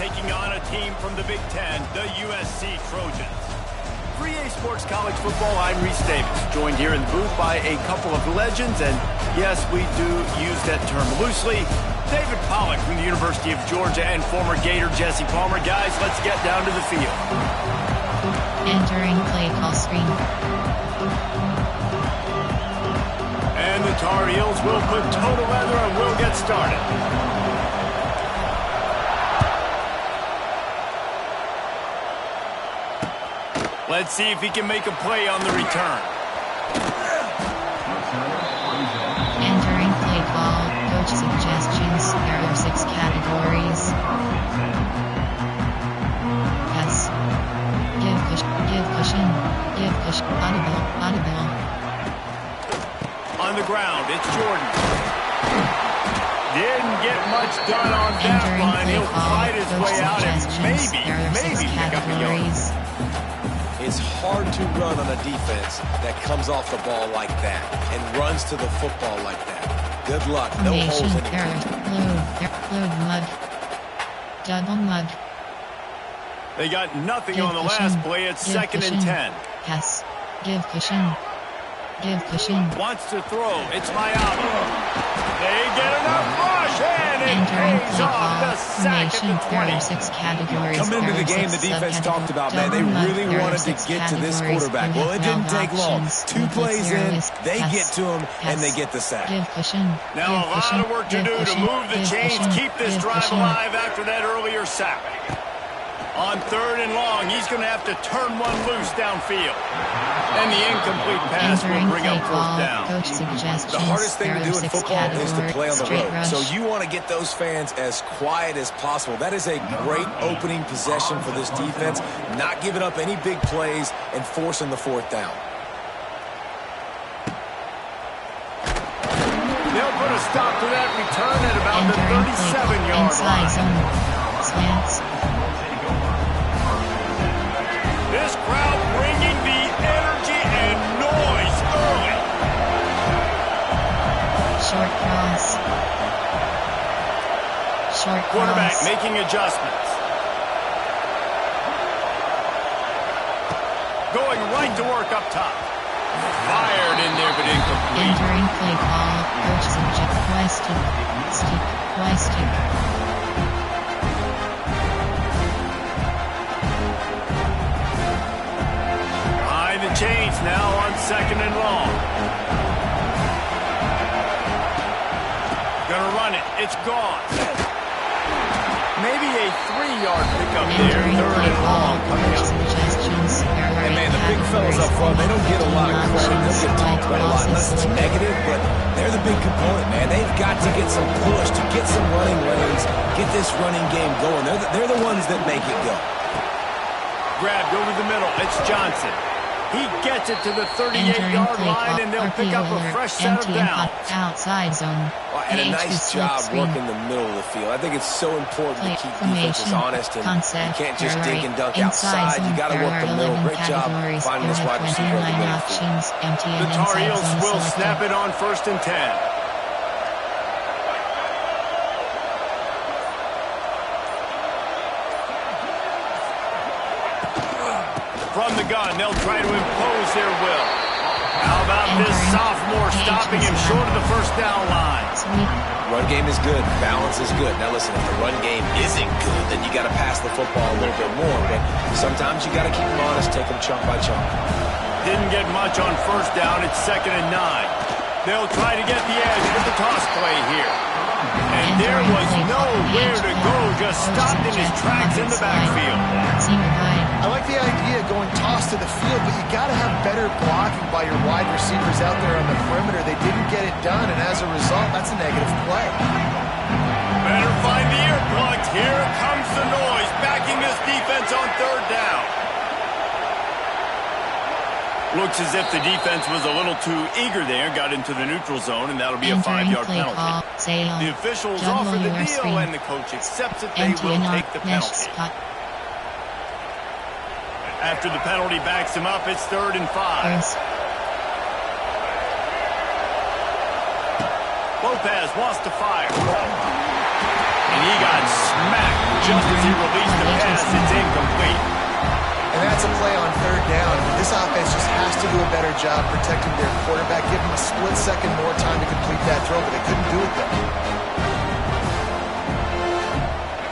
taking on a team from the Big Ten, the USC Trojans. For EA Sports College Football, I'm Reese Davis, joined here in the booth by a couple of legends, and yes, we do use that term loosely. David Pollack from the University of Georgia and former Gator Jesse Palmer. Guys, let's get down to the field. Entering play call screen. And the Tar Heels will put total leather and we'll get started. Let's see if he can make a play on the return. Entering play call. Coach suggestions. There are 6 categories. Yes. Give cushion. Give cushion. Audible. On the ground, it's Jordan. Didn't get much done on that line. He'll fight his way out and maybe pick up a yard. It's hard to run on a defense that comes off the ball like that and runs to the football like that. Good luck. No holes anywhere. Blue mud. Double mud. They got nothing on the last play. It's 2nd and 10. Yes. Give cushion. Give cushion. Wants to throw. It's Mayaba. They get enough rush and it pays off. The sack at the 20. 6 categories. Coming into the game, the defense talked about, man, they really wanted to get to this quarterback. Well, it didn't take long. 2 plays in, they get to him, and they get the sack. Give cushion. Now a lot of work to do to move the chains, keep this drive alive after that earlier sack. On 3rd and long, he's going to have to turn one loose downfield. And the incomplete pass will bring up 4th down. The hardest thing to do in football is to play on the road. So you want to get those fans as quiet as possible. That is a great opening possession for this defense. Not giving up any big plays and forcing the 4th down. They'll put a stop to that return at about the 37-yard line. Slants. This crowd bringing the energy and noise early. Short cross. Quarterback making adjustments. Going right to work up top. Fired in there, but incomplete. Entering play call. Coach suggests stick. The chains now on 2nd and long. Gonna run it. It's gone. Maybe a 3-yard pickup there. 3rd and long coming up. And man, the big fellas up front, they don't get a lot of credit. They'll get talked about a lot unless it's negative, but they're the big component, man. They've got to get some push, to get some running lanes, get this running game going. They're the ones that make it go. Grabbed over the middle. It's Johnson. He gets it to the 38-yard line, and they'll pick up a fresh set of downs. Outside zone. And a nice job working the middle of the field. I think it's so important to keep defenses honest, and you can't just dig and dunk outside. You got to work the middle. Great job finding this wide receiver in the middle of the field. The Tar Heels will snap it on 1st and 10. From the gun, they'll try to impose their will. How about this sophomore stopping him short of the 1st down line? Run game is good. Balance is good. Now listen, if the run game isn't good, then you got to pass the football a little bit more. But sometimes you got to keep them honest, take them chunk by chunk. Didn't get much on 1st down. It's 2nd and 9. They'll try to get the edge with the toss play here. And there was nowhere to go, just stopped in his tracks in the backfield. I like the idea of going toss to the field, but you got to have better blocking by your wide receivers out there on the perimeter. They didn't get it done, and as a result, that's a negative play. Better find the earplugs. Here comes the noise, backing this defense on 3rd down. Looks as if the defense was a little too eager there, got into the neutral zone, and that'll be a 5-yard penalty. The officials offer the deal, and the coach accepts it. They will take the penalty. After the penalty backs him up, it's 3rd and 5. Lopez wants to fire. And he got smacked just as he released the pass, it's incomplete. And that's a play on third down. This offense just has to do a better job protecting their quarterback, give him a split second more time to complete that throw, but they couldn't do it though.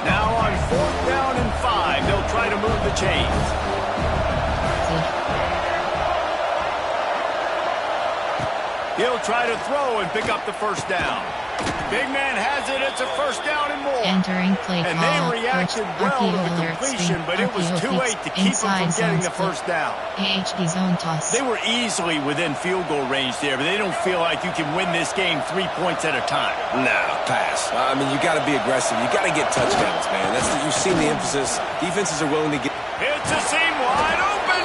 Now on 4th down and 5, they'll try to move the chains. He'll try to throw and pick up the first down. Big man has it. It's a first down and more. Entering play and call. they reacted well to the completion, but it was too late to keep them from getting the first down. AHD zone toss. They were easily within field goal range there, but they don't feel like you can win this game 3 points at a time. No, pass. I mean, you got to be aggressive. You got to get touchdowns, man. You've seen the emphasis. Defenses are willing to get. It's a seam wide open.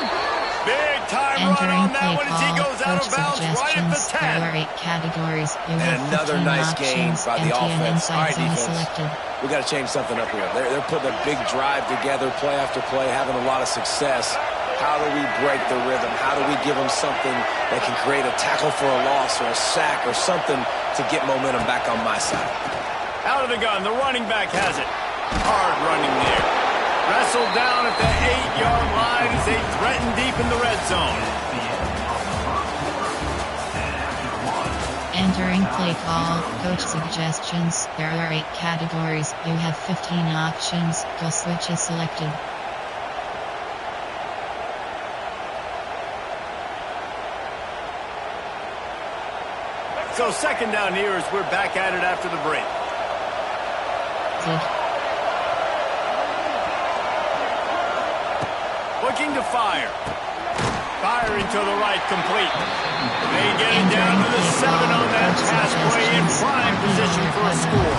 Big time run on that one as he goes out of bounds right at the 10. There are 8 categories. And another nice game by the offense. All right, defense. Selected. We got to change something up here. They're putting a big drive together, play after play, having a lot of success. How do we break the rhythm? How do we give them something that can create a tackle for a loss or a sack or something to get momentum back on my side? Out of the gun, the running back has it. Hard running there. Wrestled down at the 8-yard line as they threaten deep in the red zone. Entering play call. Coach suggestions. There are 8 categories. You have 15 options. Go switch is selected. So 2nd down here as we're back at it after the break. Looking to fire. Firing to the right, complete. They get it down to the 7 on that pass play in prime position for a score.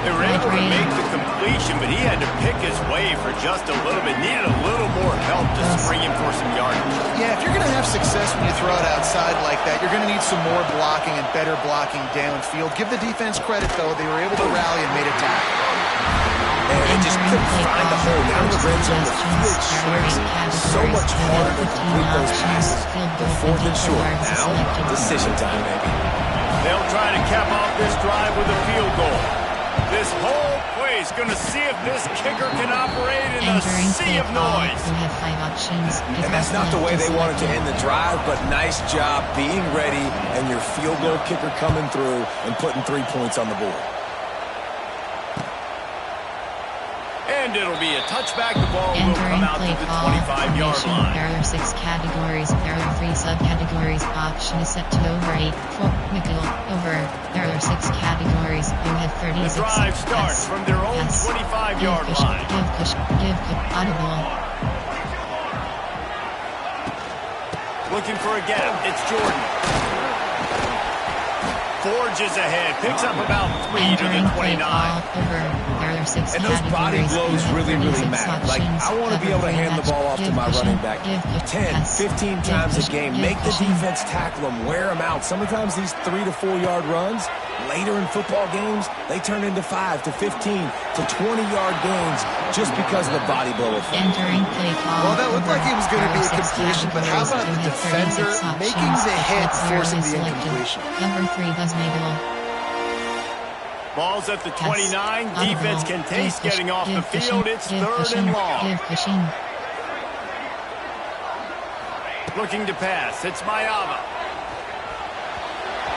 They were able to make the completion, but he had to pick his way for just a little bit. Needed a little more help to spring him for some yardage. Yeah, if you're going to have success when you throw it outside like that, you're going to need some more blocking and better blocking downfield. Give the defense credit, though. They were able to rally and made a tackle. And they just couldn't find the hole. Down the red zone, the field shrinks. So much harder to complete those passes. They're 4th and short. Now, decision time, baby. They'll try to cap off this drive with a field goal. This whole play is going to see if this kicker can operate in a sea of noise. You have 5 options. And that's not the way they wanted to end the drive, but nice job being ready and your field goal kicker coming through and putting 3 points on the board. And it'll be a touchback. The ball will come out to the 25-yard line. There are 6 categories. There are 3 subcategories. Option is set to over 8. 4. Nickel. Over. There are 6 categories. You have 36. The drive starts from their own 25-yard line. Give audible. Looking for a gap. It's Jordan. Forges ahead. Picks up about 3 to the 29. Over. There are 6 and those body blows really matter. Like, I want to be able to hand the ball off to my running back 10, 15 times a game. Make the defense tackle them, wear them out. Sometimes these 3 to 4 yard runs, later in football games, they turn into 5 to 15 to 20-yard gains just because of the body blow effect. Entering play call. Well, that looked like it was going to be a completion, but how about the defender making the hit, forcing the incompletion? Number 3 was Mabel. Ball's at the 29. Defense can taste getting off the field. It's 3rd and long. Looking to pass. It's Mayava.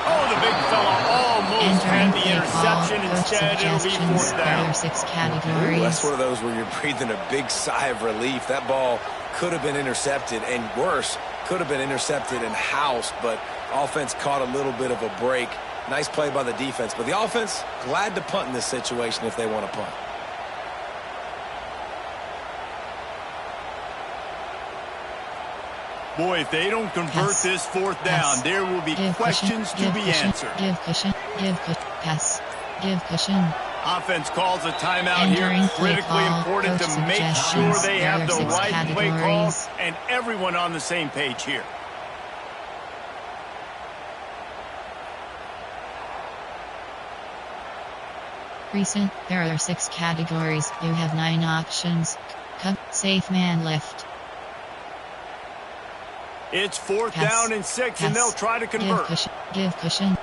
Oh, the big fella almost had the interception. Instead, it'll be 4th down. 6 categories. Ooh, that's one of those where you're breathing a big sigh of relief. That ball could have been intercepted, and worse, could have been intercepted and housed, but offense caught a little bit of a break. Nice play by the defense, but the offense glad to punt in this situation if they want to punt. Boy, if they don't convert this 4th down, there will be questions to be answered. Give cushion. Pass. Give cushion. Offense calls a timeout here. Critically important to make sure they have the right play calls and everyone on the same page here. Recent. There are 6 categories. You have 9 options. Cut. Safe man left. It's 4th down and 6, and they'll try to convert. Give cushion.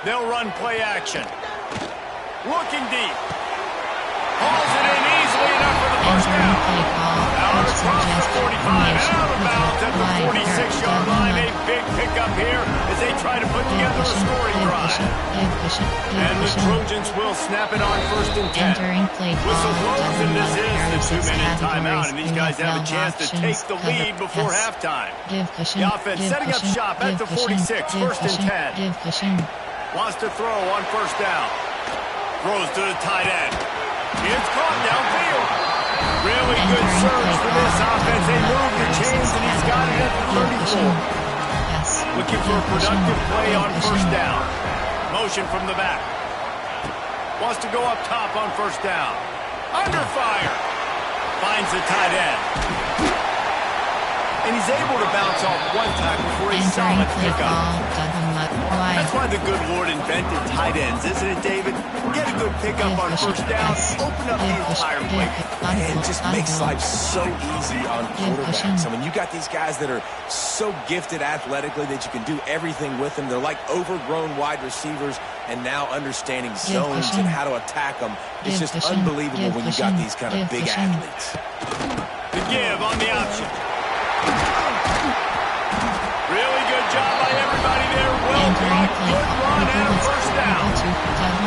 They'll run play action. Looking deep. Hauls it in easily enough for the first down. Out across the 45, out of bounds at the 46-yard line. A big pickup here as they try to put together a scoring drive. And the Trojans will snap it on 1st and 10. Whistle blows, and this is the 2-minute timeout, and these guys have a chance to take the lead before halftime. The offense setting up shop at the 46, 1st and 10. Wants to throw on 1st down. Throws to the tight end. It's caught downfield. Really good surge for this offense. They move the chains, and he's got it at the 34. Looking for a productive play on 1st down. Motion from the back. Wants to go up top on 1st down. Under fire. Finds the tight end. And he's able to bounce off one tackle for a solid pickup. That's why the good Lord invented tight ends, isn't it, David? Get a good pickup on 1st down, open up the entire play. And it just makes life so easy on quarterbacks. I mean, you got these guys that are so gifted athletically that you can do everything with them. They're like overgrown wide receivers, and now understanding zones and how to attack them. It's just unbelievable when you got these kind of big athletes. The give on the option. Really good job by everybody there. Well blocked, good run, and a 1st down.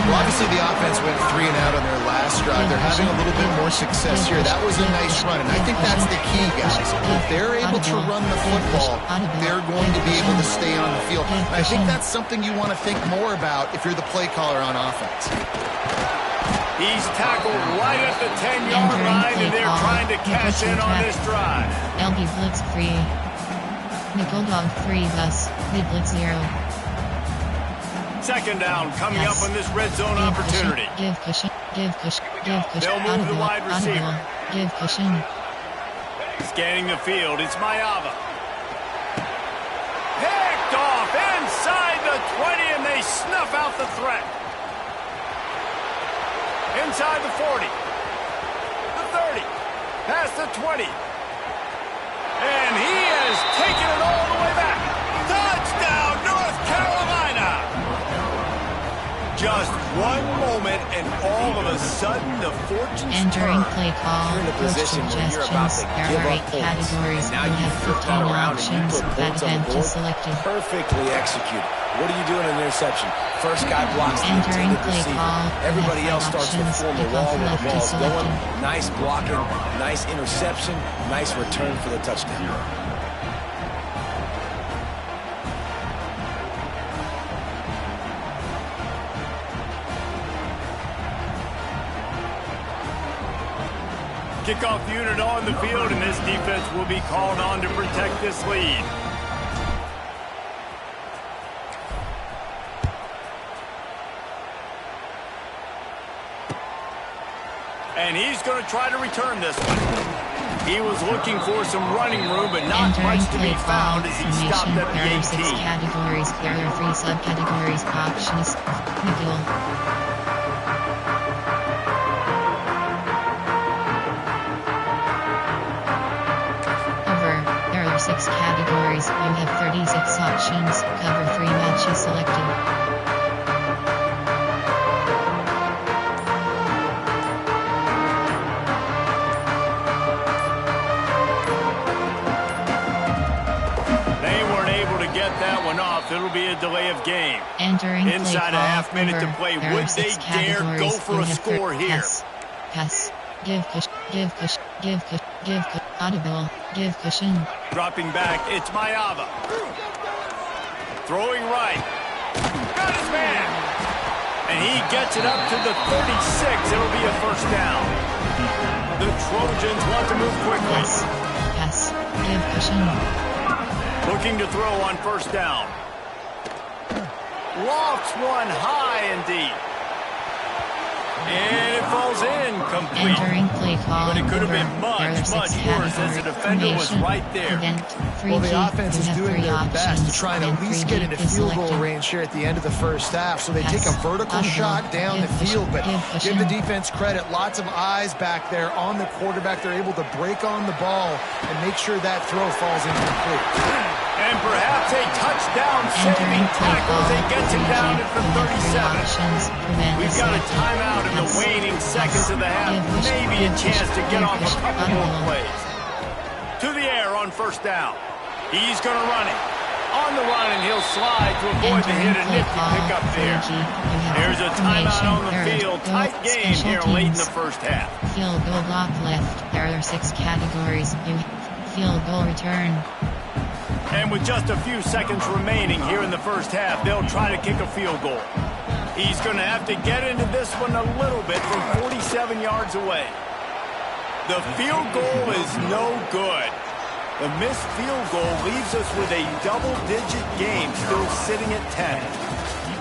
Well, obviously the offense went 3 and out on their last drive. They're having a little bit more success here. That was a nice run, and I think that's the key, guys. If they're able to run the football, they're going to be able to stay on the field. And I think that's something you want to think more about if you're the play caller on offense. He's tackled right at the 10-yard line, and they're trying to cash in on this drive. LB blitz free. Nickel dog 3 thus. Mid blitz 0. 2nd down coming up on this red zone opportunity. Give cushion. They'll move the wide receiver. Give cushion. Scanning the field, it's Mayava. Picked off inside the 20, and they snuff out the threat. Inside the 40. The 30. Past the 20. And he has taken it all the way back. Touchdown, North Carolina! Just one moment, and all of a sudden, the fortunes Entering turn. play call, You're in a position where you're about to give up points. Categories. Now you flip that around and you put points on the board. Perfectly executed. What are you doing in an interception? First guy blocks the intended receiver. Everybody else starts to form a wall where the ball's going. Nice blocking, nice interception, nice return for the touchdown. Kickoff unit on the field, and this defense will be called on to protect this lead. And he's going to try to return this one. He was looking for some running room, but not much to be found as he stopped at the 18. 6 categories. There are 3 subcategories. Options. Nickel. There are 6 categories. You have 36 options. Cover 3 matches selected. That one off. It'll be a delay of game. Entering inside a half minute to play. Would they dare go for a score here? Pass. Give audible. Give cushion. Dropping back. It's Mayava. Throwing right. Got his man. And he gets it up to the 36. It'll be a 1st down. The Trojans want to move quickly. Pass. Give cushion. Looking to throw on 1st down. Lofts one high and deep. And it falls in complete. Entering play call. But it could have been much worse as the defender was right there. Well, the offense is doing their best to try and at least get into field goal range here at the end of the 1st half. So they take a vertical shot down the field, but give the defense credit. Lots of eyes back there on the quarterback. They're able to break on the ball and make sure that throw falls incomplete. And perhaps a touchdown-saving tackle as he gets him down at the 37. We've got a timeout in the waning seconds of the half. Maybe a chance to get off a couple more plays. To the air on first down. He's going to run it. On the run, and he'll slide to avoid the hit and nifty pickup there. There's a timeout on the field. Tight game here late in the first half. Field goal block left. There are 6 categories. Field goal return. And with just a few seconds remaining here in the first half, they'll try to kick a field goal. He's going to have to get into this one a little bit from 47 yards away. The field goal is no good. The missed field goal leaves us with a double-digit game, still sitting at 10.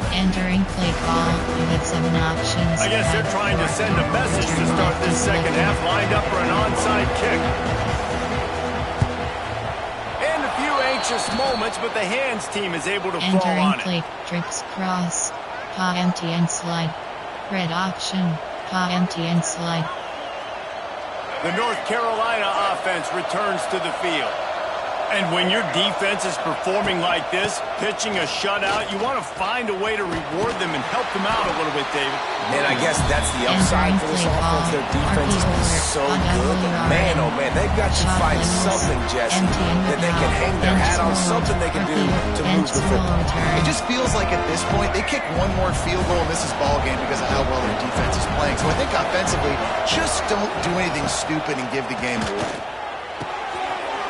Entering play call, you have 7 options. I guess they're trying to send a message to start this second half, lined up for an onside kick. And a few anxious moments, but the hands team is able to fall on it. Entering play, trips cross, pa empty and slide. Red option, pa empty and slide. The North Carolina offense returns to the field. And when your defense is performing like this, pitching a shutout, you want to find a way to reward them and help them out a little bit, David. And I guess that's the upside for this offense. Their defense has been so good. But man, oh man, they've got to find something, Jesse, that they can hang their hat on, something they can do to move the football. It just feels like at this point, they kick one more field goal and this is ball game because of how well their defense is playing. So I think offensively, just don't do anything stupid and give the game away.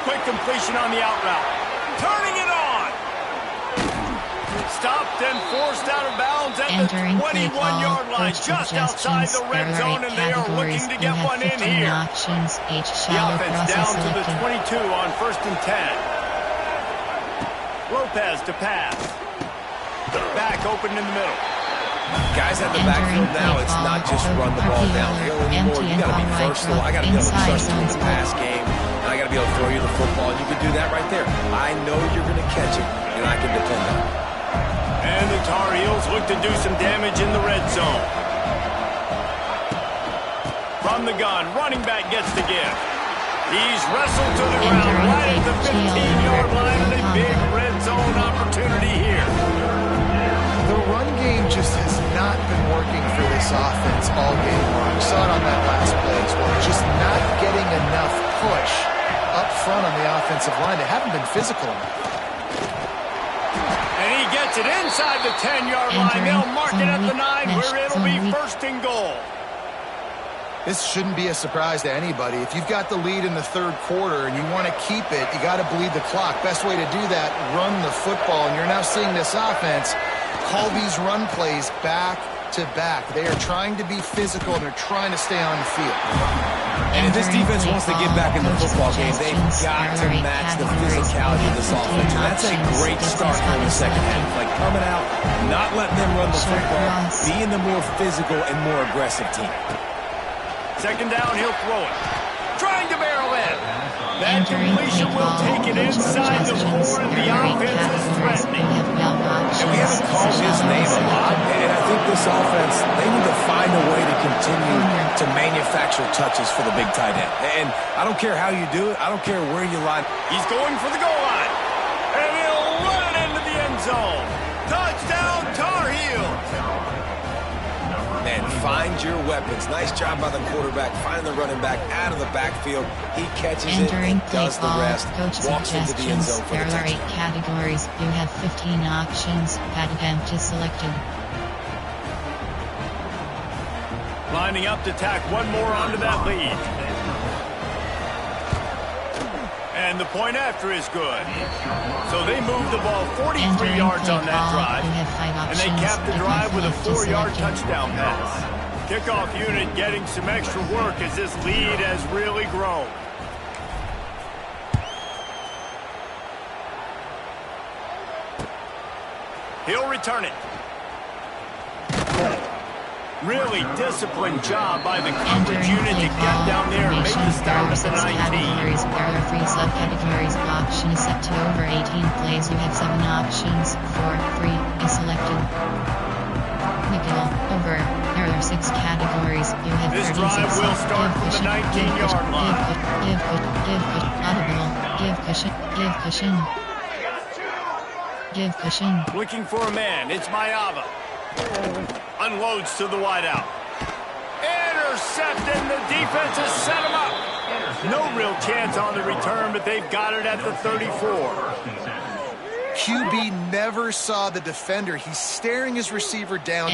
Quick completion on the out route. Turning it on. Stopped and forced out of bounds at the 21-yard line, just outside the red zone, and they are looking to get one in here. Options, the offense down to the 22 on 1st and 10. Lopez to pass. Back open in the middle. Guys at the backfield now, it's not just run the ball downhill anymore. You got to be versatile. I got to be able to trust you in the pass game. And I got to be able to throw you the football. And you can do that right there. I know you're going to catch it, and I can depend on it. And the Tar Heels look to do some damage in the red zone. From the gun, running back gets the give. He's wrestled to the ground right at the 15-yard line, and a big red zone opportunity here. The run game just has not been working for this offense all game long. You saw it on that last play as well. Just not getting enough push up front on the offensive line. They haven't been physical enough. And he gets it inside the 10-yard line. They'll mark it at the 9 where it'll be 1st and goal. This shouldn't be a surprise to anybody. If you've got the lead in the 3rd quarter and you want to keep it, you got to bleed the clock. Best way to do that, run the football. And you're now seeing this offense call these run plays back to back. They are trying to be physical, and they're trying to stay on the field. And if this defense wants to get back in the football game, they've got to match the physicality of this offense. And that's a great start for the second half. Like coming out, not letting them run the football, being the more physical and more aggressive team. Second down, he'll throw it. Trying to barrel in. That completion will take it inside the 4, and the offense is threatening. And we haven't called his name a lot, and I think this offense, they need to find a way to continue to manufacture touches for the big tight end. And I don't care how you do it. I don't care where you line. He's going for the goal line. And he'll run it into the end zone. Touchdown, Tar Heels. Man, find your weapons. Nice job by the quarterback, finding the running back out of the backfield. He catches it and does the rest, walks into the end zone for the touchdown. There are 8 categories. You have 15 options. Pad empty selected. Lining up to tack one more onto that lead. And the point after is good. So they move the ball 43 yards on that drive. And they cap the drive with a 4-yard touchdown pass. Kickoff unit getting some extra work as this lead has really grown. He'll return it. Really disciplined job by the coverage unit to get down there and make the stop at the 19. There are 3 subcategories. Option is set to over 18 plays. You have 7 options. 4, 3 is selected. Nickel, over. There are 6 categories. You have 36. This drive will start from the 19-yard line. Give audible. Give cushion. Give cushion. Looking for a man. It's Mayava. Unloads to the wideout. Intercepted, and the defense has set him up. No real chance on the return, but they've got it at the 34. QB never saw the defender. He's staring his receiver down.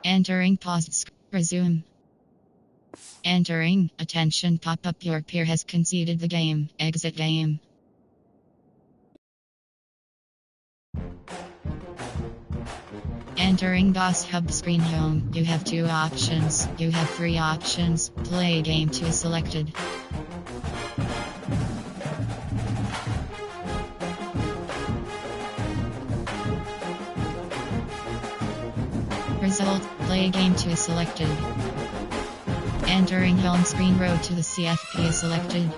Entering pause. Resume. Entering. Attention, pop up. Your peer has conceded the game. Exit game. Entering DOS Hub screen home. You have 2 options. You have 3 options. Play game 2 is selected. Result. Play game 2 is selected. Entering home screen road to the CFP is selected.